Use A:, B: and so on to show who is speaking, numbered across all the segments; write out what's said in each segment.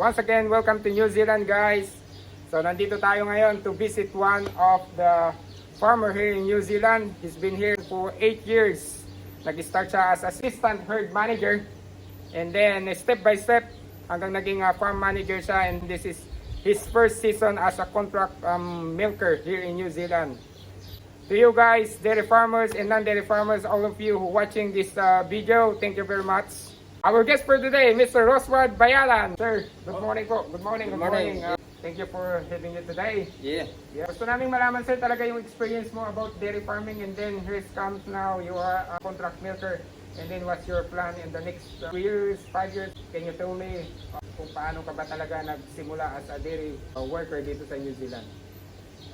A: Once again, welcome to New Zealand, guys. So nandito tayo ngayon to visit one of the farmer here in New Zealand. He's been here for 8 years. Nag-start siya as assistant herd manager, and then step by step hanggang naging farm manager siya, and this is his first season as a contract milker here in New Zealand. To you guys, dairy farmers and non-dairy farmers, all of you who watching this video, thank you very much. Our guest for today, Mr. Rosward Bayatan. Sir, good morning po. Good morning. Good morning. Thank you for having you today.
B: Yeah.
A: Gusto namin malaman, sir, talaga yung experience mo about dairy farming, and then here comes now you are a contract milker, and then what's your plan in the next 3 years, 5 years? Can you tell me kung paano ka ba talaga nagsimula as a dairy worker dito sa New Zealand?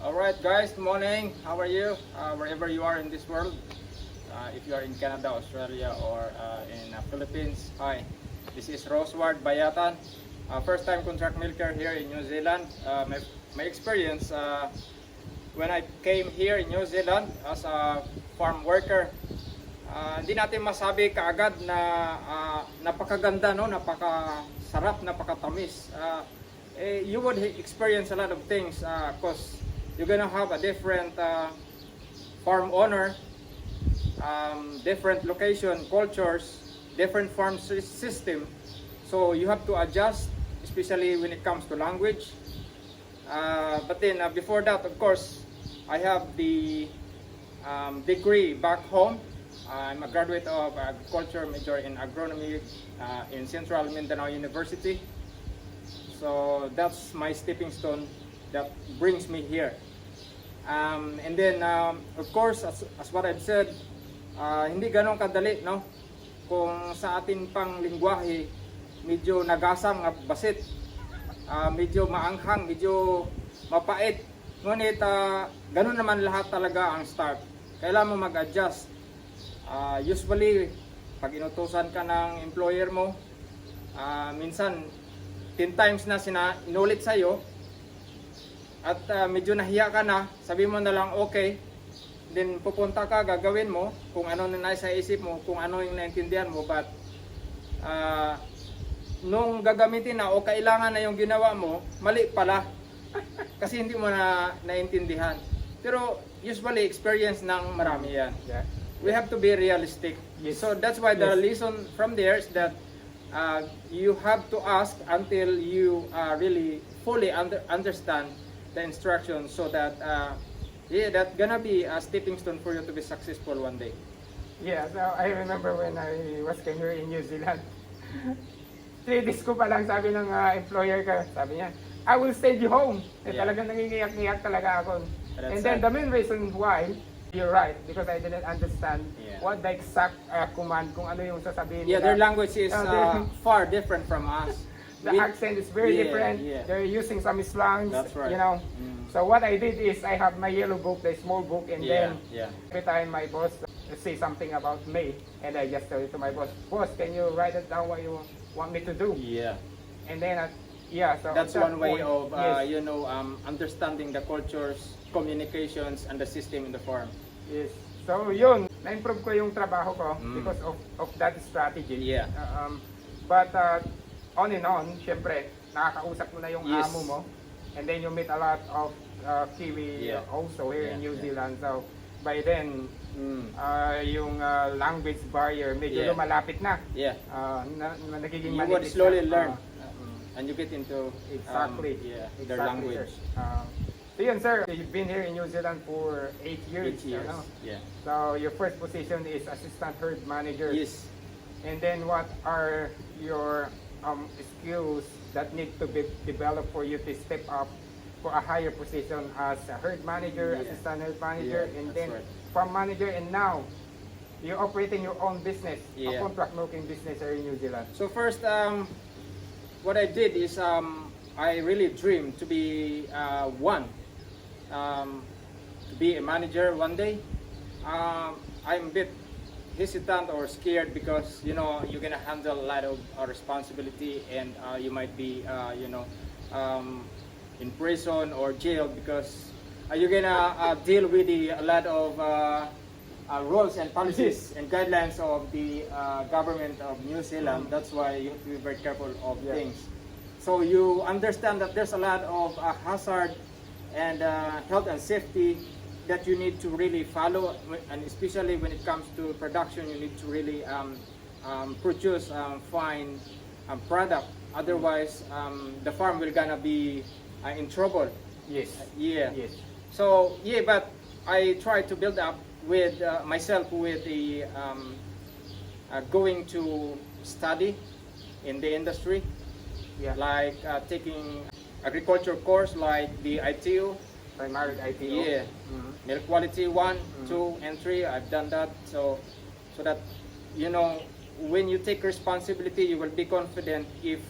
B: Alright guys, good morning. How are you? Wherever you are in this world. If you are in Canada, Australia, or in Philippines, hi. This is Rosward Bayatan. First time contract milker here in New Zealand. My experience when I came here in New Zealand as a farm worker, hindi natin masabi kaagad na napakaganda, no? Napakasarap, napakatamis. You would experience a lot of things because you're gonna have a different farm owner, different location, cultures, different farm system. So you have to adjust, especially when it comes to language. But then before that, of course, I have the degree back home. I'm a graduate of agriculture, major in agronomy in Central Mindanao University. So that's my stepping stone that brings me here. And then of course, as what I've said, hindi ganun kadali, no? Kung sa atin pang lingwahe, medyo nagasang at basit, medyo maanghang, medyo mapait. Ngunit ganun naman lahat talaga ang start. Kailangan mo mag-adjust. Usually, pag inutusan ka ng employer mo, minsan 10 times na inulit sa'yo, at medyo nahiya ka na, sabi mo na lang okay, then pupunta ka, gagawin mo kung ano na nasa isip mo, kung ano yung naintindihan mo, but nung gagamitin na o kailangan na yung ginawa mo, mali pala kasi hindi mo na naintindihan. Pero usually experience ng marami yan. We have to be realistic.
A: Yes.
B: So that's why the lesson from there is that you have to ask until you really fully understand the instructions, so that that's gonna be a stepping stone for you to be successful one day.
A: Yeah, so I remember when I was came here in New Zealand. 3 days ko pa lang, sabi ng employer ka, sabi niya, I will send you home. Talagang nangingiyak-ngiyak talaga ako. And then the main reason why, you're right, because I didn't understand what the exact command, kung ano yung sasabihin nila.
B: Yeah, their language is far different from us.
A: The accent is very different. They're using some slangs, you know. So what I did is I have my yellow book, the small book, and then every time my boss say something about me, and I just tell it to my boss, boss, can you write it down what you want me to do? And then so
B: that's one way of
A: yes.
B: understanding the cultures, communications, and the system in the farm.
A: Yes. So yun, na-improve ko yung trabaho ko because of that strategy. But on and on, syempre, nakakausap mo na yung amo mo, and then you meet a lot of Kiwi also here in New Zealand. So by then, yung language barrier medyo lumalapit na. Nagiging
B: you would slowly learn, and you get into their language.
A: So yun, sir, you've been here in New Zealand for 8 years.
B: 8 years.
A: So your first position is assistant herd manager.
B: Yes.
A: And then what are your skills that need to be developed for you to step up for a higher position as a herd manager, assistant herd manager, and then farm manager, and now you're operating your own business, a contract milking business here in New Zealand.
B: So first, what I did is I really dreamed to be to be a manager one day. I'm a bit hesitant or scared because you're gonna handle a lot of responsibility, and you might be in prison or jail because you're gonna deal with a lot of rules and policies and guidelines of the government of New Zealand. That's why you have to be very careful of things. So you understand that there's a lot of hazard and health and safety that you need to really follow, and especially when it comes to production, you need to really produce fine product. Otherwise, the farm will gonna be in trouble.
A: Yes.
B: Yeah.
A: Yes.
B: So yeah, but I try to build up with myself with the going to study in the industry,
A: Yeah.
B: like taking agriculture course like the ITU,
A: Primary ITO.
B: yeah,
A: Mhm.
B: milk quality 1, 2, and 3. I've done that, so that you know, when you take responsibility, you will be confident if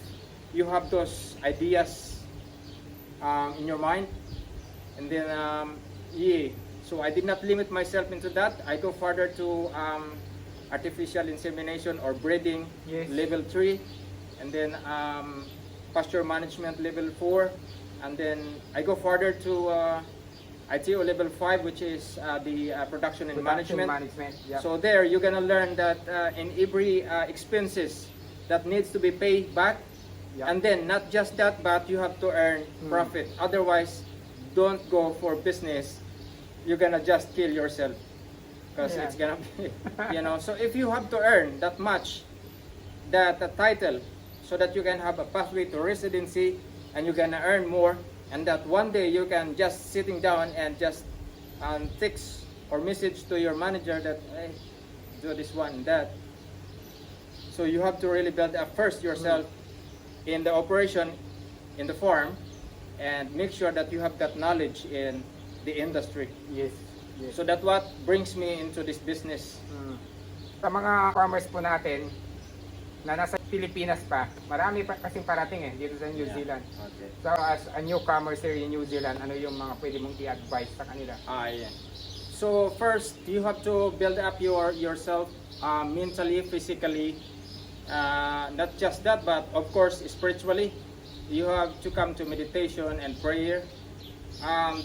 B: you have those ideas in your mind, and then yeah. So I did not limit myself into that. I go further to artificial insemination or breeding,
A: Yes.
B: level 3, and then pasture management level 4, and then I go further to ITO level 5, which is the production and
A: Production
B: management.
A: Yeah.
B: So there you're gonna learn that in every expenses that needs to be paid back,
A: Yeah.
B: and then not just that, but you have to earn profit. Otherwise, don't go for business. You're gonna just kill yourself because
A: Yeah.
B: it's gonna be, you know. So if you have to earn that much, that title, so that you can have a pathway to residency, and you're gonna earn more, and that one day you can just sitting down and just text or message to your manager that, hey, do this one and that. So you have to really build up first yourself in the operation in the farm, and make sure that you have that knowledge in the industry.
A: Yes. Yes.
B: So that's what brings me into this business.
A: Sa mga farmers po natin na nasa Pilipinas pa, marami pa kasing parating dito sa New Zealand.
B: Okay.
A: So as a newcomer here in New Zealand, ano yung mga pwede mong i-advise sa kanila?
B: Yeah. So first, you have to build up yourself mentally, physically, not just that, but of course spiritually. You have to come to meditation and prayer.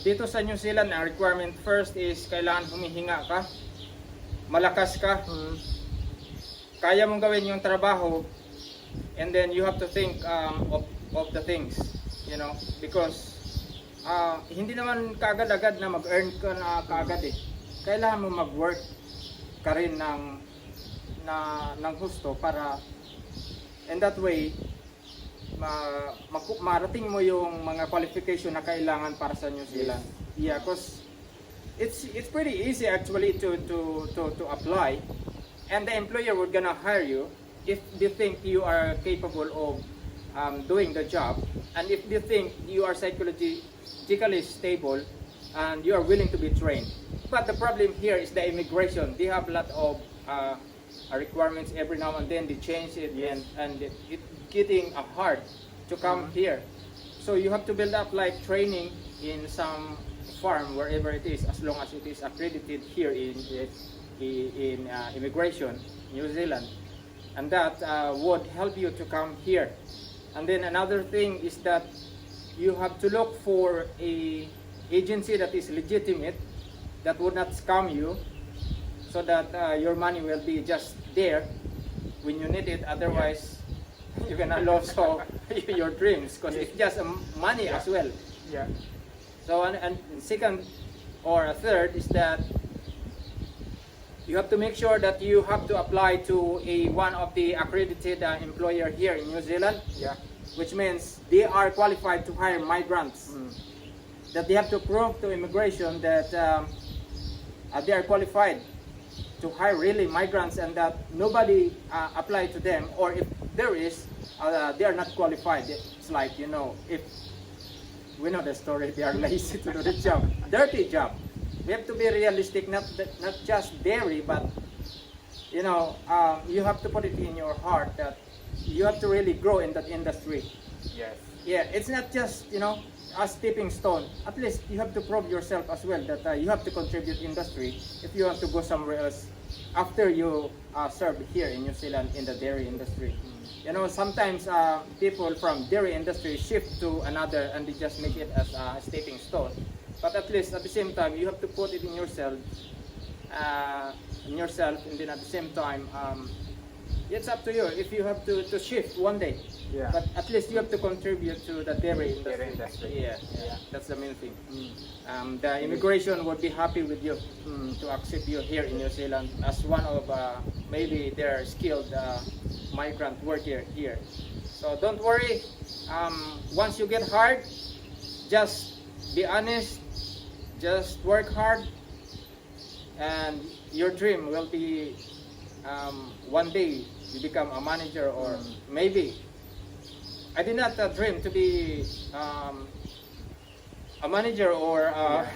B: Dito sa New Zealand, ang requirement first is kailangan humihinga ka, malakas ka, kaya mong gawin yung trabaho, and then you have to think of the things, you know, because hindi naman kaagad-agad na mag-earn ka na kaagad eh. Kailangan mo mag-work ka rin ng husto para, and that way, marating mo yung mga qualification na kailangan para sa New Zealand. Yeah, because it's pretty easy actually to apply, and the employer would gonna hire you if they think you are capable of doing the job, and if they think you are psychologically stable and you are willing to be trained. But the problem here is the immigration. They have a lot of requirements every now and then. They change it, and it's getting hard to come here. So you have to build up like training in some farm, wherever it is, as long as it is accredited here in immigration, New Zealand, and that would help you to come here. And then another thing is that you have to look for a agency that is legitimate, that would not scam you, so that your money will be just there when you need it. Otherwise, you're gonna lose your dreams, because it's just money as well.
A: Yeah.
B: So and second or a third is that you have to make sure that you have to apply to one of the accredited employer here in New Zealand.
A: Yeah.
B: Which means they are qualified to hire migrants. That they have to prove to immigration that they are qualified to hire really migrants, and that nobody apply to them, or if there is, they are not qualified. It's like, you know, if we know the story, they are lazy to do the job, dirty job. We have to be realistic, not just dairy, but you know, you have to put it in your heart that you have to really grow in that industry.
A: Yes.
B: Yeah, it's not just, you know, a stepping stone. At least you have to prove yourself as well that you have to contribute industry if you want to go somewhere else after you serve here in New Zealand in the dairy industry. You know, sometimes people from dairy industry shift to another and they just make it as a stepping stone. But at least at the same time, you have to put it in yourself, and then at the same time, it's up to you if you have to shift one day.
A: Yeah.
B: But at least you have to contribute to the dairy industry.
A: Dairy industry.
B: Yeah,
A: Yeah.
B: that's the main thing.
A: Mm.
B: The immigration would be happy with you
A: Mm.
B: to accept you here in New Zealand as one of maybe their skilled migrant worker here. So don't worry. Once you get hard, just be honest. Just work hard, and your dream will be one day you become a manager, or maybe I did not dream to be a manager or a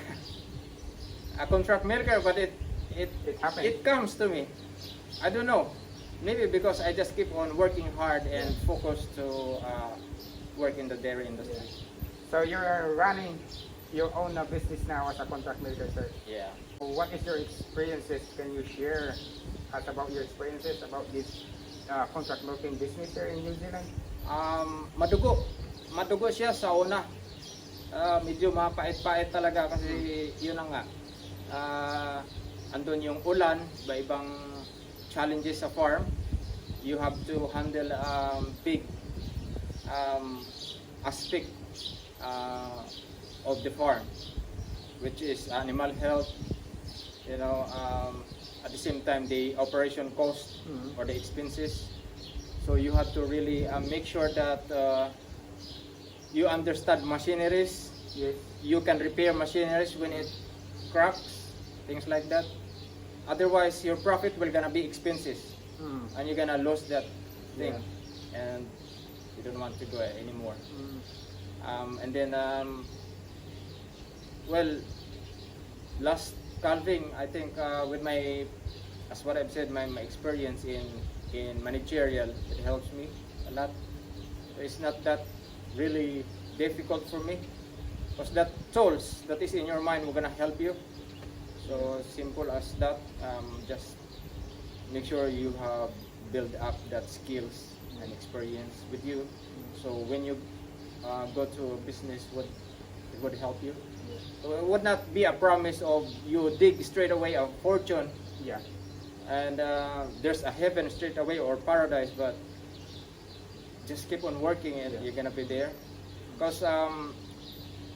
B: contract maker, but it
A: happened.
B: it comes to me. I don't know, maybe because I just keep on working hard and focus to work in the dairy industry.
A: So you're running your own business now as a contract maker, sir.
B: Yeah.
A: What is your experiences? Can you share us about your experiences about this contract milking business here in New Zealand?
B: Madugo siya sa una. Medyo mapait-pait talaga kasi yun na nga. Andun yung ulan, iba-ibang challenges sa farm. You have to handle big aspect of the farm, which is animal health, you know, at the same time the operation cost or the expenses. So you have to really make sure that you understand machineries.
A: Yes.
B: You can repair machineries when it cracks, things like that. Otherwise, your profit will gonna be expenses, and you're gonna lose that thing, and you don't want to go anymore. And then, well, last calving, I think with my, as what I've said, my experience in managerial, it helps me a lot. It's not that really difficult for me, because that tools that is in your mind will gonna help you. So simple as that. Just make sure you have build up that skills and experience with you. So when you go to a business, it would help you. So it would not be a promise of you dig straight away a fortune.
A: Yeah.
B: And there's a heaven straight away or paradise, but just keep on working and you're gonna be there. Because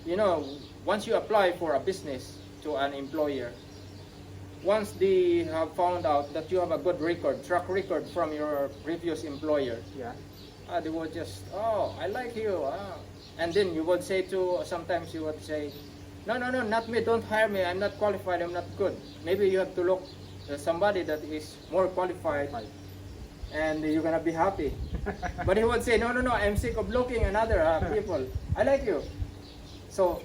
B: you know, once you apply for a business to an employer, once they have found out that you have a good track record from your previous employer, they would just, oh, I like you. And then you would say sometimes you would say, no, not me, don't hire me, I'm not qualified, I'm not good. Maybe you have to look somebody that is more qualified, and you're gonna be happy. But he would say, no, I'm sick of looking at other people. I like you. So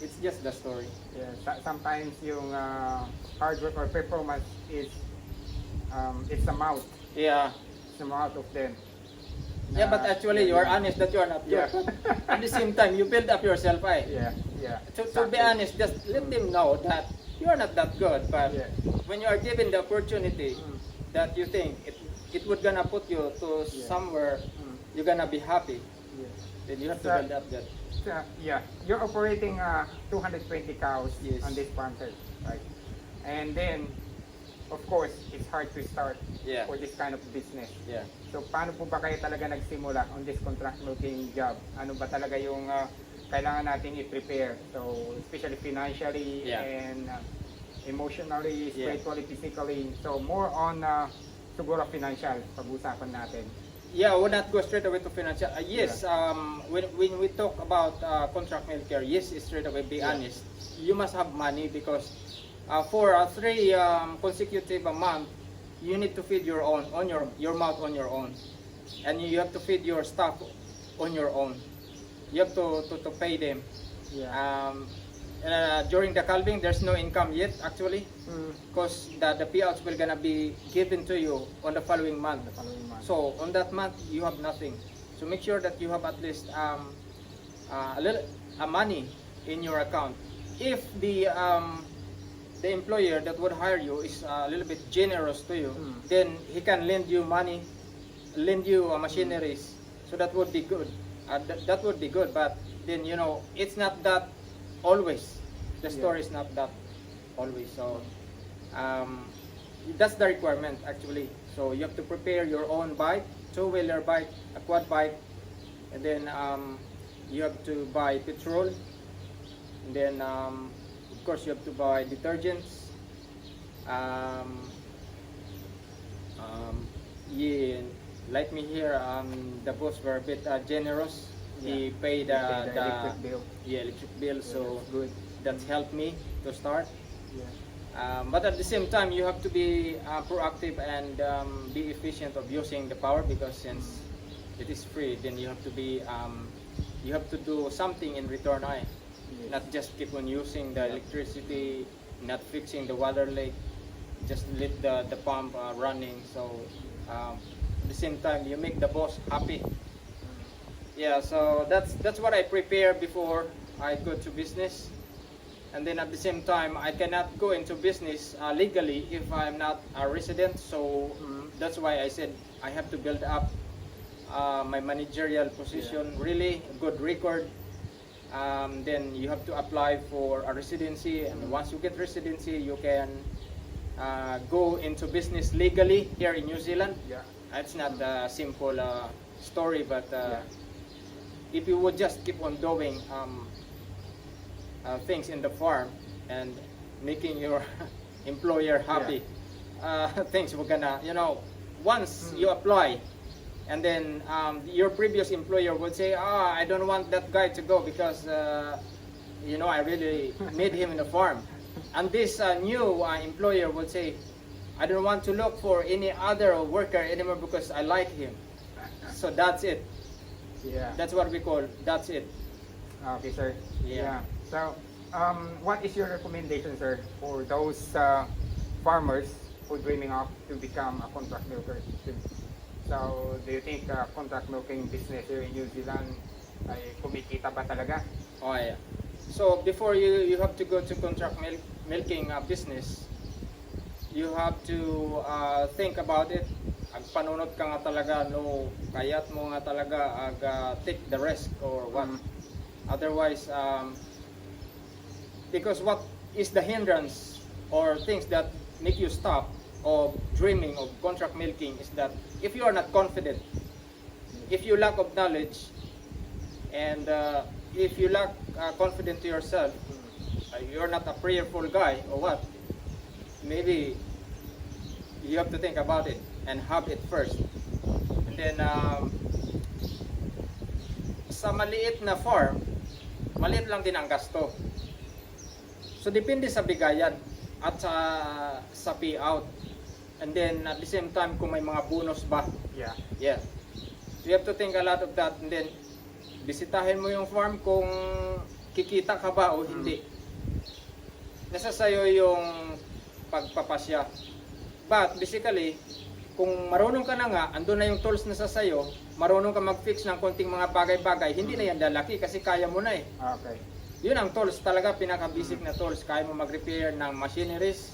B: it's just the story.
A: Yeah. Sometimes yung hard work or performance is it's the mouth.
B: Yeah.
A: It's the mouth of them.
B: Yeah, but actually you are honest that you are not good. At the same time, you build up yourself.
A: Yeah.
B: To be honest, just let them know that you are not that good. But when you are given the opportunity that you think it would gonna put you to somewhere, you're gonna be happy. Then you have to build up that.
A: You're operating 220 cows on this farm, sir, right? And then, of course, it's hard to start for this kind of business.
B: Yeah.
A: So, paano po ba kayo talaga nagsimula on this contract milking job? Ano ba talaga yung kailangan natin i-prepare? So, especially financially and emotionally, spiritually, physically. So, more on siguro financial, pag-usapan natin.
B: Yeah, we'll not go straight away to financial. Yes, when we talk about contract milker, yes, straight away, be honest. You must have money because for 3 consecutive a month, you need to feed your own, your mouth on your own. And you have to feed your staff on your own. You have to pay them. During the calving, there's no income yet actually, because the payouts will gonna be given to you on the following month. So on that month, you have nothing. So make sure that you have at least a little money in your account. If the employer that would hire you is a little bit generous to you, then he can lend you money, lend you machineries. So that would be good. That would be good. But then it's not that always. The story is not that always. So that's the requirement actually. So you have to prepare your own bike, two-wheeler bike, a quad bike, and then you have to buy petrol, and then of course you have to buy detergents. Yeah, like me here, the boss were a bit generous. He paid
A: the electric bill.
B: electric bill,
A: Yeah,
B: so
A: that's good.
B: that helped me to start.
A: Yeah.
B: But at the same time, you have to be proactive and be efficient of using the power, because since it is free, then you have to be you have to do something in return.
A: Yes.
B: Not just keep on using the electricity, not fixing the water leak, just let the pump running. So at the same time, you make the boss happy. Yeah, so that's what I prepare before I go to business. And then at the same time, I cannot go into business legally if I'm not a resident. So that's why I said I have to build up my managerial position, really a good record. Then you have to apply for a residency, and once you get residency, you can go into business legally here in New Zealand.
A: Yeah.
B: It's not a simple story, but
A: Yeah.
B: if you would just keep on doing things in the farm and making your employer happy, things were gonna, once you apply, and then your previous employer would say, I don't want that guy to go because I really need him in the farm. And this new employer would say, I don't want to look for any other worker anymore because I like him. So that's it.
A: Yeah.
B: That's what we call, that's it.
A: Okay, sir.
B: Yeah.
A: So, what is your recommendation, sir, for those farmers who dreaming of to become a contract milker? So, do you think contract milking business here in New Zealand ay kumikita ba talaga?
B: Oh yeah. So before you have to go to contract milking business, you have to think about it. Agpanunod ka nga talaga, no, kayat mo nga talaga take the risk or what. Otherwise, because what is the hindrance or things that make you stop of dreaming of contract milking is that if you are not confident, if you lack of knowledge, and if you lack confidence to yourself, you're not a prayerful guy or what, maybe you have to think about it and have it first. And then sa maliit na farm, maliit lang din ang gasto. So depende sa bigayan at sa payout. And then at the same time, kung may mga bonus ba.
A: Yeah.
B: Yeah. So you have to think a lot of that, and then bisitahin mo yung farm kung kikita ka ba o hindi. Nasa sayo yung pagpapasya. But basically, kung marunong ka na nga, andun na yung tools na sa sayo, marunong ka mag-fix ng konting mga bagay-bagay, hindi na yan lalaki kasi kaya mo na eh.
A: Okay.
B: Yun ang tools talaga, pinaka-basic na tools. Kaya mo mag-repair ng machineries,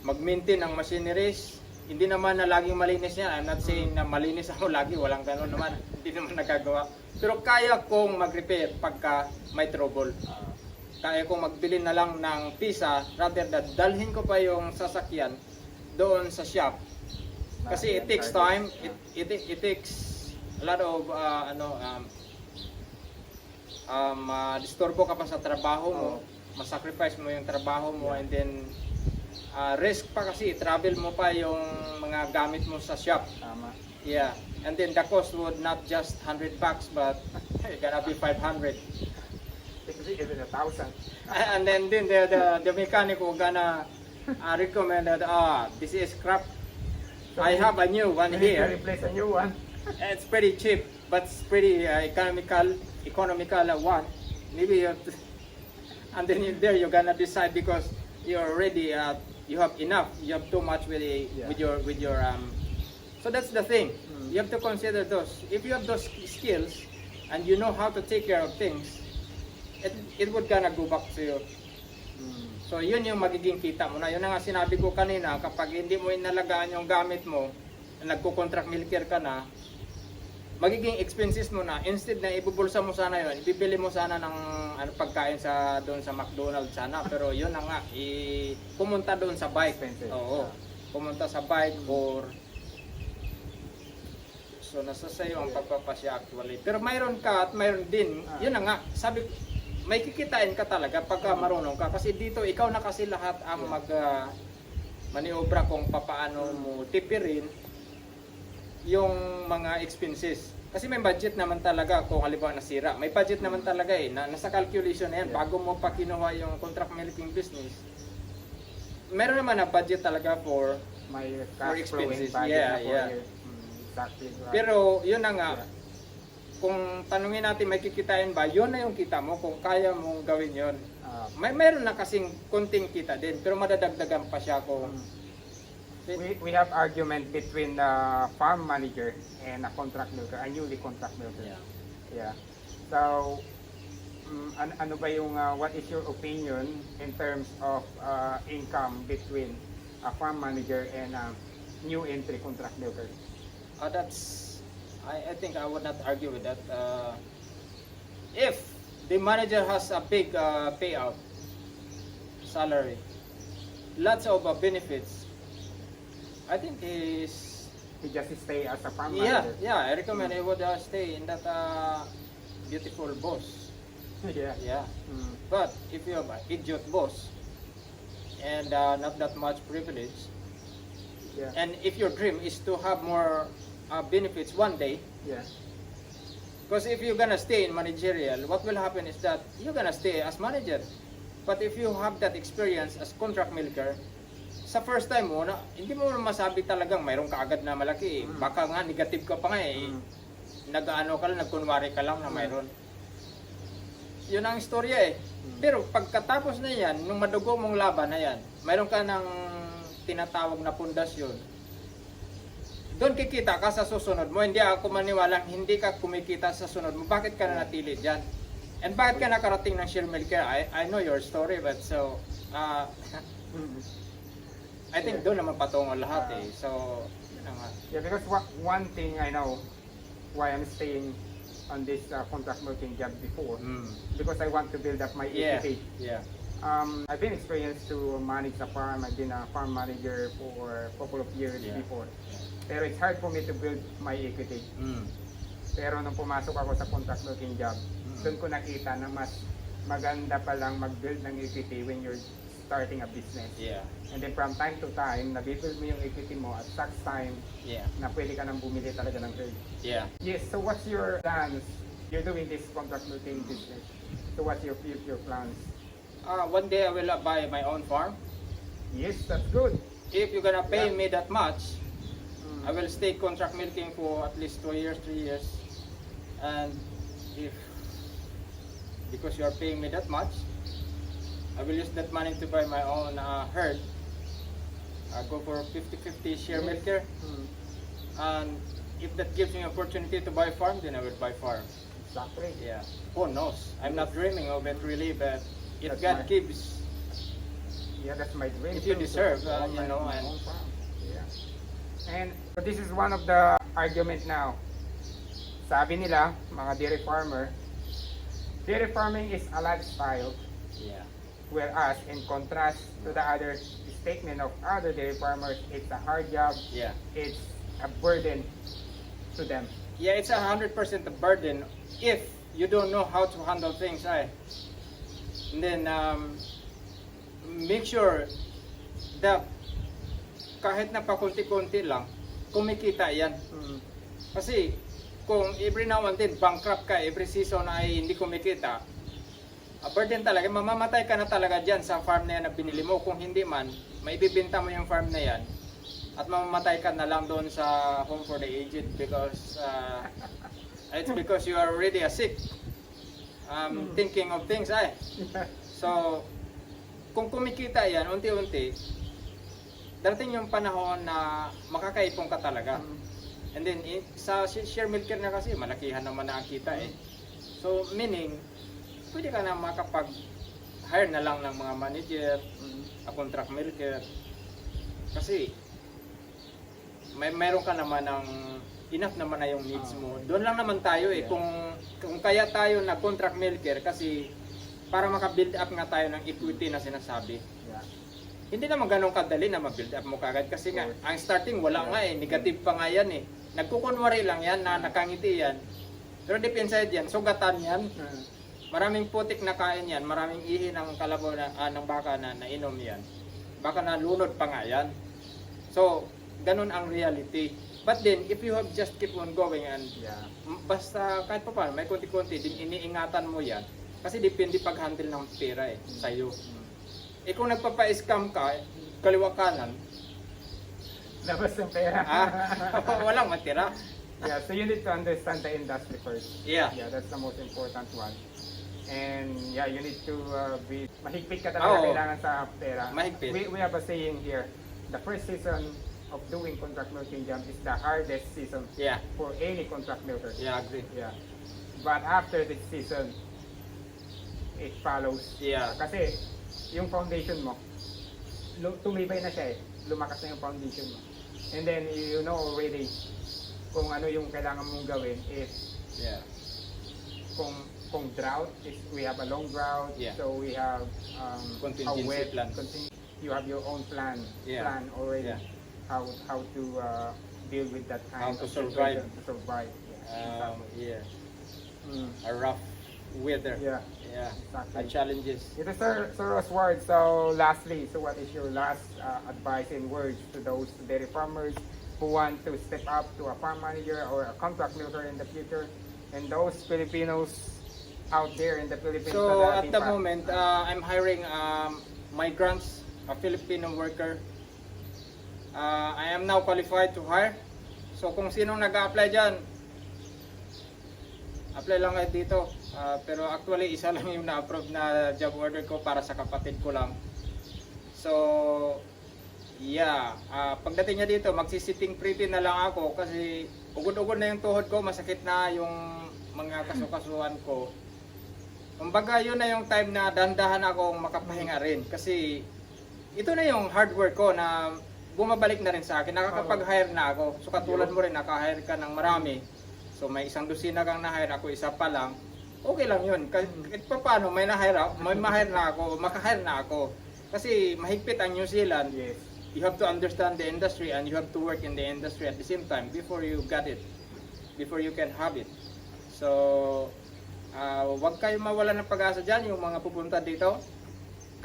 B: mag-maintain ng machineries. Hindi naman na laging malinis yan. I'm not saying na malinis ako lagi, walang ganun naman. Hindi naman nagagawa. Pero kaya kong mag-repair pagka may trouble. Kaya kong magbili na lang ng pisa rather than dalhin ko pa yung sasakyan doon sa shop. Kasi it takes time, it takes a lot of disturbo ka pa sa trabaho mo, masacrifice mo yung trabaho mo, and then risk pa kasi travel mo pa yung mga gamit mo sa shop.
A: Tama.
B: Yeah, and then the cost would not just $100 but it gonna be 500.
A: Even 1,000.
B: And then the mechanic will gonna recommend that this is crap.
A: So
B: I have a new one
A: You need to
B: here.
A: replace a new one.
B: It's pretty cheap, but it's pretty economical one. Maybe you have to, and then there you're gonna decide because you're already you have enough. You have too much with your So that's the thing. You have to consider those. If you have those skills and you know how to take care of things, it would gonna go back to you. So yun yung magiging kita mo na. Yun nga sinabi ko kanina, kapag hindi mo inalagaan yung gamit mo, nagko-contract milker ka na, magiging expenses mo na, instead na ibubulsa mo sana yun, ibibili mo sana ng pagkain sa doon sa McDonald's sana, pero yun na nga, pumunta doon sa bike.
A: Expensive.
B: Oo, pumunta sa bike or so nasa sayo ang pagpapasya actually. Pero mayroon ka at mayroon din, yun na nga, sabi may kikitain ka talaga pagka marunong ka, kasi dito ikaw na kasi lahat ang maniobra kung papaano mo tipirin yung mga expenses. Kasi may budget naman talaga kung halimbawa nasira. May budget naman talaga nasa calculation na yan. Bago mo pa kinuha yung contract milking business, meron naman na budget talaga for expenses.
A: Exactly right.
B: Pero yun na nga, kung tanungin natin may kikitain ba, yun na yung kita mo kung kaya mong gawin yun. Mayroon na kasing konting kita din, pero madadagdagan pa siya kung
A: we have argument between the farm manager and a contract milker, a newly contract milker. Yeah. So, ano ba yung, what is your opinion in terms of income between a farm manager and a new entry contract milker?
B: I think I would not argue with that. If the manager has a big payout, salary, lots of benefits, I think he
A: just stay as a farm manager.
B: Yeah, I recommend he would stay in that beautiful boss. Yeah. But if you have an idiot boss and not that much privilege, and if your dream is to have more benefits one day, because if you're gonna stay in managerial, what will happen is that you're gonna stay as manager. But if you have that experience as contract milker, sa first time mo, hindi mo masabi talagang mayroon ka agad na malaki. Baka nga negative ka pa nga nag-ano ka lang, nagkunwari ka lang na mayroon. Yun ang istorya Pero pagkatapos na yan, nung madugo mong laban na yan, mayroon ka ng tinatawag na pundasyon. Doon kikita ka sa susunod mo. Hindi ako maniwalang hindi ka kumikita sa sunod mo. Bakit ka na natili dyan? And bakit ka nakarating ng share milker? I know your story, but so I think doon naman patungo lahat So, yun nga.
A: Yeah, because one thing I know why I'm staying on this contract milking job before, because I want to build up my equity. I've been experienced to manage a farm. I've been a farm manager for a couple of years before. Pero it's hard for me to build my equity. Pero nung pumasok ako sa contract milking job, doon ko nakita na mas maganda palang mag-build ng equity when you're starting a business. And then from time to time, nabibuild mo yung equity mo at such time na pwede ka nang bumili talaga ng herd. Yes, so what's your plans? You're doing this contract milking business. So what's your future plans?
B: One day I will buy my own farm.
A: Yes, that's good.
B: If you're gonna pay me that much, I will stay contract milking for at least 2 years, 3 years. And if, because you are paying me that much, I will use that money to buy my own herd. I'll go for 50-50 share milker. And if that gives me opportunity to buy farm, then I will buy farm.
A: Exactly.
B: Who knows? I'm not dreaming of it really, but if God gives,
A: that's my dream.
B: if you deserve,
A: and and so this is one of the argument now. Sabi nila, mga dairy farmer, dairy farming is a lifestyle. Whereas in contrast to the other statement of other dairy farmers, it's a hard job. It's a burden to them.
B: It's 100% a burden if you don't know how to handle things. And then make sure that kahit na pakunti-kunti lang, kumikita yan. Kasi kung every now and then bankrupt ka, every season ay hindi kumikita, a burden talaga, mamamatay ka na talaga dyan sa farm na yan na binili mo. Kung hindi man, maibibenta mo yung farm na yan at mamamatay ka na lang doon sa home for the aged because it's because you are already sick, thinking of things. So kung kumikita yan unti-unti, darating yung panahon na makakaipon ka talaga. And then sa share milker na kasi malakihan naman na ang kita So meaning pwede ka na makapag-hire na lang ng mga manager, a contract milker. Kasi mayroon ka naman ng enough naman na yung needs mo. Doon lang naman tayo eh. Kung kaya tayo na contract milker kasi para maka-build up nga tayo ng equity na sinasabi.
A: Yeah.
B: Hindi naman ganun kadali na ma-build up mo kagad kasi nga ang starting wala nga eh, negative pa nga yan eh. Nagkukunwari lang yan na nakangiti yan. Pero deep inside yan, sugatan yan. Maraming putik na kain yan, maraming ihi ng kalabaw na, ng baka na nainom yan. Baka nalunod pa nga yan. So, ganun ang reality. But then, if you have just keep on going and basta kahit pa paano, may konti-konti, din iniingatan mo yan. Kasi depende pag-handle ng pera eh, sa'yo. Eh kung nagpapa-scam ka, kaliwa kanan,
A: Labas ng pera.
B: walang matira.
A: Yeah, so you need to understand the industry first.
B: Yeah.
A: Yeah, that's the most important one. And yeah, you need to be mahigpit ka talaga kailangan sa pera.
B: Mahigpit.
A: We have a saying here, the first season of doing contract milking job is the hardest season for any contract milker.
B: Yeah, agree.
A: Yeah. But after this season, it follows.
B: Yeah.
A: Kasi yung foundation mo, tumibay na siya eh. Lumakas na yung foundation mo. And then you know already kung ano yung kailangan mong gawin is kung drought is we have a long drought, so we have
B: contingency
A: a wet
B: plan.
A: You have your own plan already how to deal with that kind
B: How to
A: of
B: survive.
A: situation, to survive.
B: A rough weather.
A: Exactly.
B: Challenges.
A: Ito Sir Rosward, so lastly, so what is your last advice and words to those dairy farmers who want to step up to a farm manager or a contract milker in the future, and those Filipinos out there in the Philippines?
B: So at the moment, I'm hiring migrants, a Filipino worker. I am now qualified to hire. So kung sinong nag-a-apply dyan, apply lang kayo dito. Pero actually, isa lang yung na-approve na job order ko para sa kapatid ko lang. So, pagdating niya dito, magsisitting pretty na lang ako kasi ugod-ugod na yung tuhod ko, masakit na yung mga kasukasuhan ko. Kumbaga, yun na yung time na dandahan akong makapahinga rin kasi ito na yung hard work ko na bumabalik na rin sa akin. Nakakapag-hire na ako. So katulad mo rin, naka-hire ka ng marami. So may isang dosina kang na-hire, ako isa pa lang. Okay lang yun. Kahit paano, may ma-hire na ako, maka-hire na ako. Kasi mahigpit ang New Zealand. You have to understand the industry and you have to work in the industry at the same time before you get it. Before you can have it. So, wag kayong mawala ng pag-asa dyan, yung mga pupunta dito.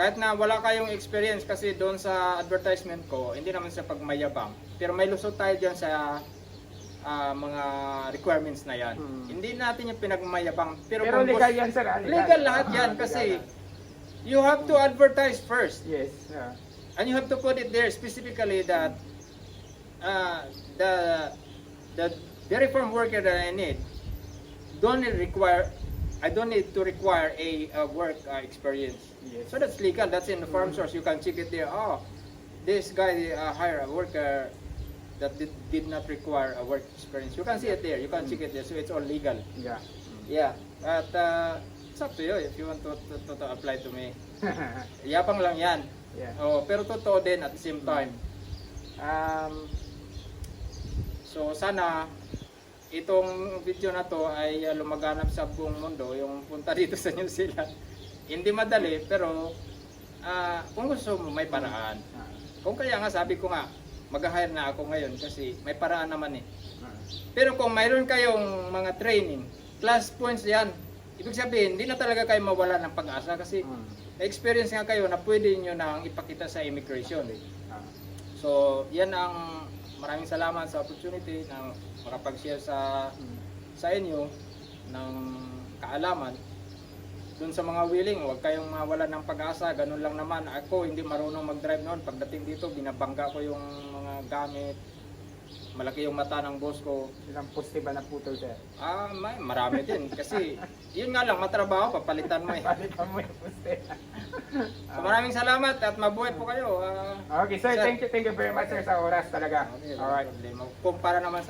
B: Kahit na wala kayong experience kasi doon sa advertisement ko, hindi naman sa pagmayabang. Pero may lusot tayo dyan sa mga requirements na yan. Hindi natin yung pinagmayabang. Pero
A: legal yan sir.
B: Legal lahat yan kasi you have to advertise first.
A: Yes.
B: And you have to put it there specifically that the dairy farm worker that I need I don't need to require a work experience. So that's legal. That's in the farm source. You can check it there. Oh, this guy hired a worker that did not require a work experience. You can see it there. You can check it there. So it's all legal. But it's up to you if you want to apply to me. Yapang lang yan. Pero totoo din at the same time. So sana itong video na to ay lumaganap sa buong mundo, yung punta dito sa New Zealand. Hindi madali pero kung gusto mo may paraan. Kung kaya nga sabi ko nga mag-hire na ako ngayon kasi may paraan naman eh. Pero kung mayroon kayong mga training, plus points yan. Ibig sabihin, hindi na talaga kayo mawala ng pag-asa kasi experience nga kayo na pwede nyo nang ipakita sa immigration. So, yan ang maraming salamat sa opportunity na makapag-share sa inyo ng kaalaman. Doon sa mga willing, huwag kayong mawala ng pag-asa. Ganun lang naman. Ako, hindi marunong mag-drive noon. Pagdating dito, binabangga ko yung mga gamit. Malaki yung mata ng boss ko.
A: Ilang poste ba na putol sir?
B: Marami din. Kasi, yun nga lang, matrabaho, papalitan mo eh.
A: Palitan mo yung poste.
B: So, maraming salamat at mabuhay po kayo.
A: Okay sir, thank you very much sir sa oras talaga. Alright.
B: Kumpara naman sa